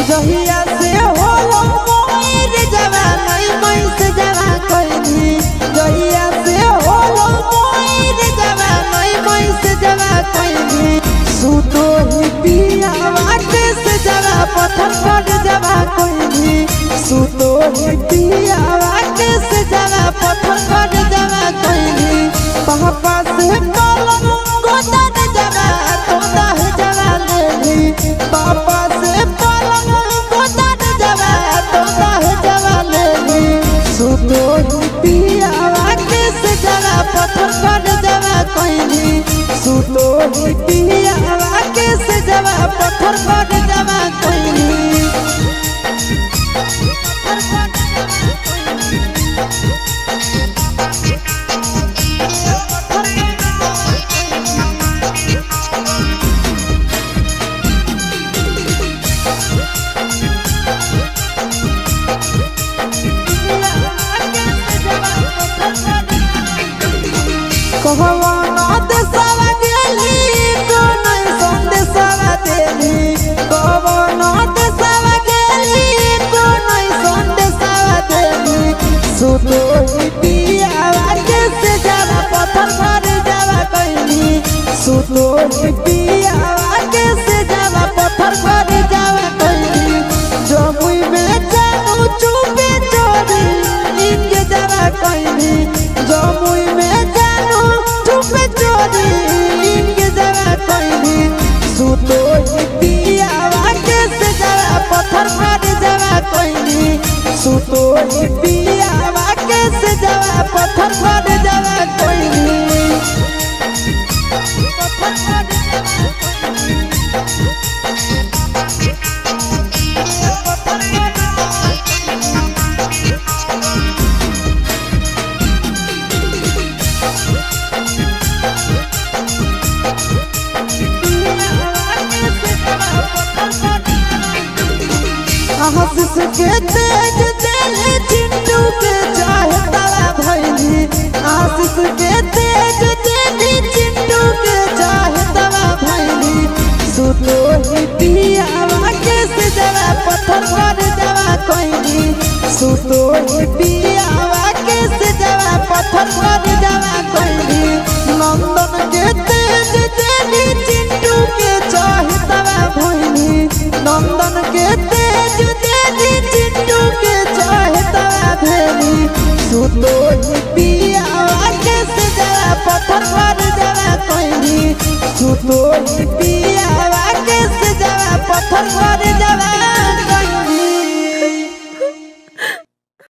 जहिया से होलो मोर जवानी मैं से जवा कइनी जहिया से होलो मोर जवानी मैं से जवा कइनी सुतो ही पिया वाटे से जवा पत्थर पर जवा कइनी सुतो ही पिया वाटे से जवा पत्थर पर जवा कइनी पापा से कलम गोदा जवा तोदा है जवा लेनी पापा से सुतो पिया वाटे से जवा पत्थर पर जवा कइनी सुतो पिया वाटे से जवा पत्थर पर जवा कइनी कहवाना देशवा गेली तो नहीं संदेशवा देली कहवाना देशवा गेली तो नहीं संदेशवा देली सुतो पिया वाटे से जवा पत्थर पर जवा कइनी सुतो पिया वाटे से जवा पत्थर पर जवा कइनी जमुई में जानू चुपे चोरी इनके जवा कइनी जमुई में चुपे चोरी इनके जवा कइनी सुतो पिया वाटे से जवा पत्थर पर जवा कइनी सुतो पिया वाटे से जवा पत्थर पर जवा कइनी आशीष के तेज दिल चिंटू के चाहे तारा भइली आशीष के तेज दिल चिंटू के चाहे तारा भइली सुतो पिया वाटे से जवा पत्थर पर जवा कइनी सुतो पिया वाटे से जवा पत्थर पर जवा कइनी नंदन के तेज दिल चिंटू के चाहे तारा भइली नंदन के तेज चिंटू के चाहे तारा भेली सुतो पिया वाटे से जवा पत्थर पर जवा कइनी सुतो पिया वाटे से जवा पत्थर पर